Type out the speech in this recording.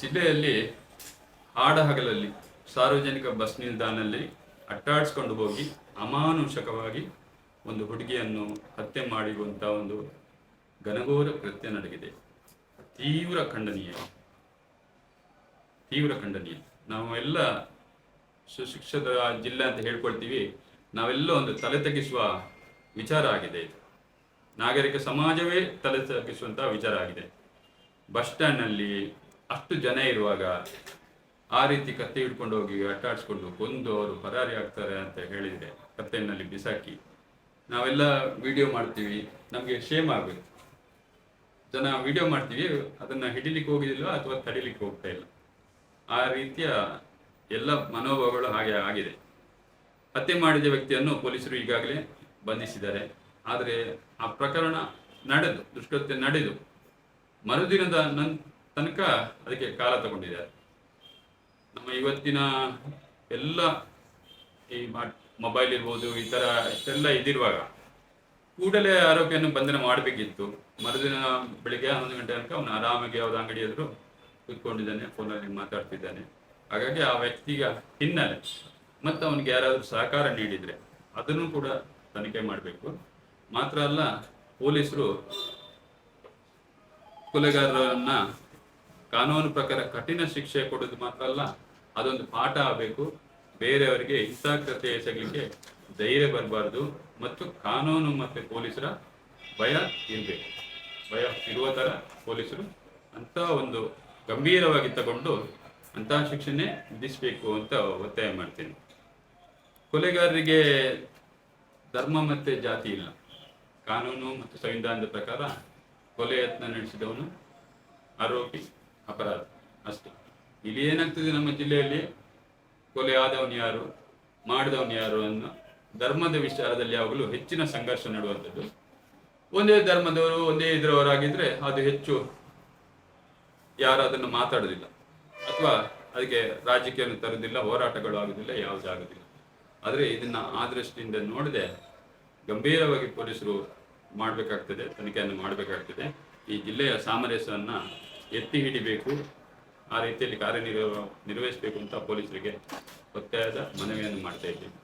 ಜಿಲ್ಲೆಯಲ್ಲಿ ಹಾಡಹಗಲಲ್ಲಿ ಸಾರ್ವಜನಿಕ ಬಸ್ ನಿಲ್ದಾಣದಲ್ಲಿ ಅಟ್ಟಾಡಿಸ್ಕೊಂಡು ಹೋಗಿ ಅಮಾನುಷಕವಾಗಿ ಒಂದು ಹುಡುಗಿಯನ್ನು ಹತ್ಯೆ ಮಾಡಿರುವಂಥ ಒಂದು ಘನಘೋರ ಕೃತ್ಯ ನಡೆದಿದೆ. ತೀವ್ರ ಖಂಡನೀಯ. ನಾವು ಎಲ್ಲ ಸುಶಿಕ್ಷಿತ ಜಿಲ್ಲೆ ಅಂತ ಹೇಳ್ಕೊಳ್ತೀವಿ, ನಾವೆಲ್ಲ ಒಂದು ತಲೆ ತಗ್ಗಿಸುವ ವಿಚಾರ ಆಗಿದೆ. ಇದು ನಾಗರಿಕ ಸಮಾಜವೇ ತಲೆ ತಗ್ಗಿಸುವಂಥ ವಿಚಾರ ಆಗಿದೆ. ಬಸ್ ಸ್ಟ್ಯಾಂಡ್ನಲ್ಲಿ ಅಷ್ಟು ಜನ ಇರುವಾಗ ಆ ರೀತಿ ಕತ್ತೆ ಹಿಡ್ಕೊಂಡು ಹೋಗಿ ಅಟ್ಟಾಡಿಸ್ಕೊಂಡು ಕೊಂದು ಅವರು ಪರಾರಿ ಆಗ್ತಾರೆ ಅಂತ ಹೇಳಿದರೆ ಕತ್ತೆಯಲ್ಲಿ ಬಿಸಾಕಿ ನಾವೆಲ್ಲ ವಿಡಿಯೋ ಮಾಡ್ತೀವಿ, ನಮಗೆ ಶೇಮ್ ಆಗಬೇಕು. ಜನ ವಿಡಿಯೋ ಮಾಡ್ತೀವಿ, ಅದನ್ನು ಹಿಡಿಲಿಕ್ಕೆ ಹೋಗಿದಿಲ್ಲ ಅಥವಾ ತಡಿಲಿಕ್ಕೆ ಹೋಗ್ತಾ ಇಲ್ಲ. ಆ ರೀತಿಯ ಎಲ್ಲ ಮನೋಭಾವಗಳು ಹಾಗೆ ಆಗಿದೆ. ಹತ್ಯೆ ಮಾಡಿದ ವ್ಯಕ್ತಿಯನ್ನು ಪೊಲೀಸರು ಈಗಾಗಲೇ ಬಂಧಿಸಿದ್ದಾರೆ. ಆದರೆ ಆ ಪ್ರಕರಣ ದುಷ್ಕೃತ್ಯ ನಡೆದು ಮರುದಿನದ ತನಕ ಅದಕ್ಕೆ ಕಾಲ ತಗೊಂಡಿದ್ದಾರೆ. ನಮ್ಮ ಇವತ್ತಿನ ಎಲ್ಲ ಈ ಮೊಬೈಲ್ ಇರ್ಬೋದು, ಈ ಥರ ಇಷ್ಟೆಲ್ಲ ಇದಿರುವಾಗ ಕೂಡಲೇ ಆರೋಪಿಯನ್ನು ಬಂಧನ ಮಾಡಬೇಕಿತ್ತು. ಮರುದಿನ ಬೆಳಿಗ್ಗೆ 11 ಗಂಟೆ ತನಕ ಅವನು ಆರಾಮಾಗಿ ಯಾವುದೋ ಅಂಗಡಿ ಎದುರು ಕೂತ್ಕೊಂಡಿದ್ದಾನೆ, ಫೋನಲ್ಲಿ ಮಾತಾಡ್ತಿದ್ದಾನೆ. ಹಾಗಾಗಿ ಆ ವ್ಯಕ್ತಿಗ ಹಿನ್ನೆಲೆ ಮತ್ತು ಅವನಿಗೆ ಯಾರಾದರೂ ಸಹಕಾರ ನೀಡಿದರೆ ಅದನ್ನು ಕೂಡ ತನಿಖೆ ಮಾಡಬೇಕು. ಮಾತ್ರ ಅಲ್ಲ, ಪೊಲೀಸರು ಕೊಲೆಗಾರರನ್ನ ಕಾನೂನು ಪ್ರಕಾರ ಕಠಿಣ ಶಿಕ್ಷೆ ಕೊಡೋದು ಮಾತ್ರ ಅಲ್ಲ, ಅದೊಂದು ಪಾಠ ಆಗಬೇಕು. ಬೇರೆಯವರಿಗೆ ಇಂಥ ಕೃತ್ಯ ಎಸಗಲಿಕ್ಕೆ ಧೈರ್ಯ ಬರಬಾರ್ದು ಮತ್ತು ಕಾನೂನು ಮತ್ತು ಪೊಲೀಸರ ಭಯ ಇರಬೇಕು. ಭಯ ಇರುವ ಥರ ಪೊಲೀಸರು ಅಂತ ಒಂದು ಗಂಭೀರವಾಗಿ ತಗೊಂಡು ಅಂತಹ ಶಿಕ್ಷೆನೇ ವಿಧಿಸಬೇಕು ಅಂತ ಒತ್ತಾಯ ಮಾಡ್ತೀನಿ. ಕೊಲೆಗಾರರಿಗೆ ಧರ್ಮ ಮತ್ತು ಜಾತಿ ಇಲ್ಲ. ಕಾನೂನು ಮತ್ತು ಸಂವಿಧಾನದ ಪ್ರಕಾರ ಕೊಲೆ ಯತ್ನ ನಡೆಸಿದವನು ಆರೋಪಿ, ಅಪರಾಧ ಅಷ್ಟೇ. ಇಲ್ಲಿ ಏನಾಗ್ತದೆ, ನಮ್ಮ ಜಿಲ್ಲೆಯಲ್ಲಿ ಕೊಲೆ ಆದವನು ಯಾರು, ಮಾಡಿದವನು ಯಾರು ಅನ್ನೋ ಧರ್ಮದ ವಿಚಾರದಲ್ಲಿ ಯಾವಾಗಲೂ ಹೆಚ್ಚಿನ ಸಂಘರ್ಷ ನಡೆಯುವಂಥದ್ದು. ಒಂದೇ ಧರ್ಮದವರು, ಒಂದೇ ಇದರವರಾಗಿದ್ದರೆ ಅದು ಹೆಚ್ಚು ಯಾರು ಅದನ್ನು ಮಾತಾಡೋದಿಲ್ಲ ಅಥವಾ ಅದಕ್ಕೆ ರಾಜಕೀಯವನ್ನು ತರೋದಿಲ್ಲ, ಹೋರಾಟಗಳು ಆಗೋದಿಲ್ಲ, ಯಾವುದೇ ಆಗೋದಿಲ್ಲ. ಆದರೆ ಇದನ್ನು ಆ ದೃಷ್ಟಿಯಿಂದ ನೋಡದೆ ಗಂಭೀರವಾಗಿ ಪೊಲೀಸರು ಮಾಡಬೇಕಾಗ್ತದೆ, ತನಿಖೆಯನ್ನು ಮಾಡಬೇಕಾಗ್ತದೆ. ಈ ಜಿಲ್ಲೆಯ ಸಾಮರಸ್ಯವನ್ನು ಎತ್ತಿ ಹಿಡಿಬೇಕು, ಆ ರೀತಿಯಲ್ಲಿ ಕಾರ್ಯನಿರ್ವಹಿಸಬೇಕು ಅಂತ ಪೊಲೀಸರಿಗೆ ಒತ್ತಾಯದ ಮನವಿಯನ್ನು ಮಾಡ್ತಾ ಇದ್ದೀನಿ.